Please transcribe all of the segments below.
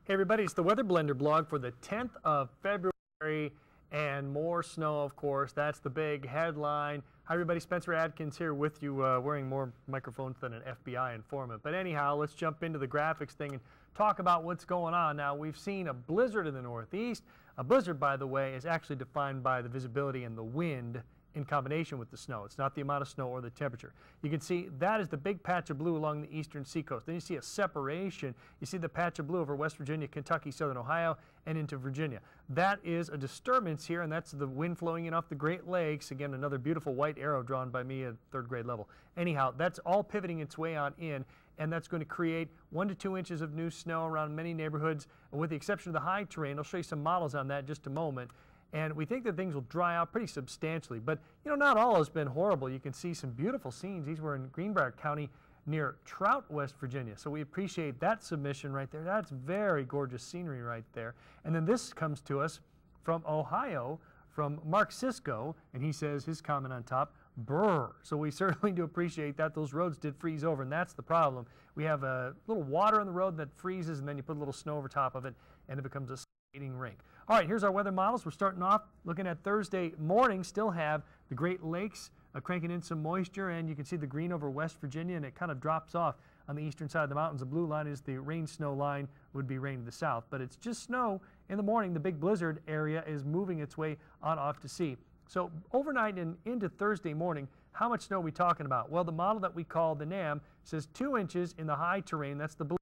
Hey everybody, it's the Weather Blender blog for the 10th of February and more snow, of course. That's the big headline. Hi everybody, Spencer Adkins here with you, wearing more microphones than an FBI informant. But anyhow, let's jump into the graphics thing and talk about what's going on. Now, we've seen a blizzard in the Northeast. A blizzard, by the way, is actually defined by the visibility and the wind in combination with the snow. It's not the amount of snow or the temperature. You can see that is the big patch of blue along the eastern seacoast. Then you see a separation. You see the patch of blue over West Virginia, Kentucky, southern Ohio, and into Virginia. That is a disturbance here, and that's the wind flowing in off the Great Lakes. Again, another beautiful white arrow drawn by me at third grade level. Anyhow, that's all pivoting its way on in, and that's going to create 1 to 2 inches of new snow around many neighborhoods, with the exception of the high terrain. I'll show you some models on that in just a moment. And we think that things will dry out pretty substantially. But, you know, not all has been horrible. You can see some beautiful scenes. These were in Greenbrier County near Trout, West Virginia. So we appreciate that submission right there. That's very gorgeous scenery right there. And then this comes to us from Ohio, from Mark Cisco, and he says his comment on top, brr. So we certainly do appreciate that. Those roads did freeze over, and that's the problem. We have a little water on the road that freezes, and then you put a little snow over top of it, and it becomes a skating rink. All right, here's our weather models. We're starting off looking at Thursday morning. Still have the Great Lakes cranking in some moisture, and you can see the green over West Virginia, and it kind of drops off on the eastern side of the mountains. The blue line is the rain-snow line, would be rain to the south, but it's just snow in the morning. The big blizzard area is moving its way on off to sea. So overnight and into Thursday morning, how much snow are we talking about? Well, the model that we call the NAM says 2 inches in the high terrain. That's the blue.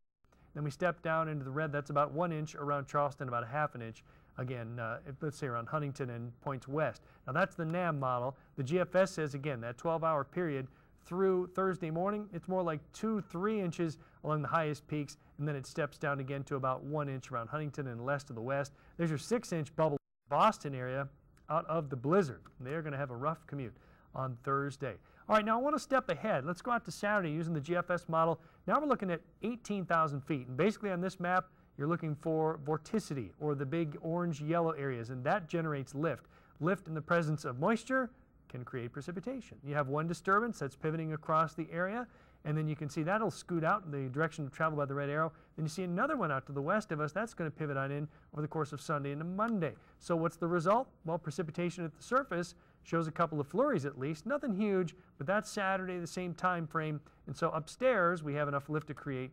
Then we step down into the red. That's about 1 inch around Charleston, about a ½ an inch. Again, let's say around Huntington and points west. Now that's the NAM model. The GFS says, again, that 12-hour period through Thursday morning, it's more like 2-3 inches along the highest peaks, and then it steps down again to about 1 inch around Huntington and less to the west. There's your 6-inch bubble Boston area out of the blizzard. They're going to have a rough commute on Thursday. All right, now I want to step ahead. Let's go out to Saturday using the GFS model. Now we're looking at 18,000 feet. And basically on this map, you're looking for vorticity, or the big orange-yellow areas, and that generates lift. Lift in the presence of moisture can create precipitation. You have one disturbance that's pivoting across the area, and then you can see that'll scoot out in the direction of travel by the red arrow. Then you see another one out to the west of us. That's going to pivot on in over the course of Sunday into Monday. So what's the result? Well, precipitation at the surface shows a couple of flurries at least. Nothing huge, but that's Saturday, the same time frame. And so upstairs, we have enough lift to create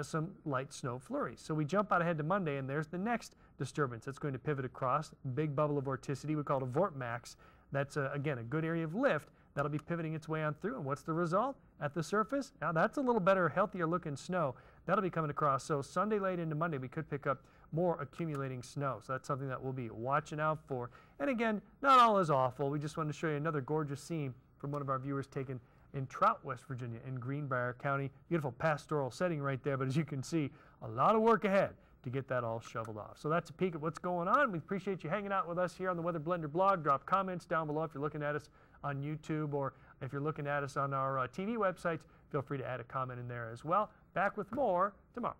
some light snow flurries. So we jump out ahead to Monday, and there's the next disturbance that's going to pivot across. Big bubble of vorticity, we call it a vortmax. That's, again, a good area of lift that'll be pivoting its way on through. And what's the result? At the surface, now that's a little better, healthier looking snow. That'll be coming across. So Sunday late into Monday, we could pick up more accumulating snow. So that's something that we'll be watching out for. And again, not all is awful. We just wanted to show you another gorgeous scene from one of our viewers taken in Trout, West Virginia, in Greenbrier County. Beautiful pastoral setting right there, but as you can see, a lot of work ahead to get that all shoveled off. So that's a peek at what's going on. We appreciate you hanging out with us here on the Weather Blender blog. Drop comments down below if you're looking at us on YouTube, or if you're looking at us on our TV websites, feel free to add a comment in there as well. Back with more tomorrow.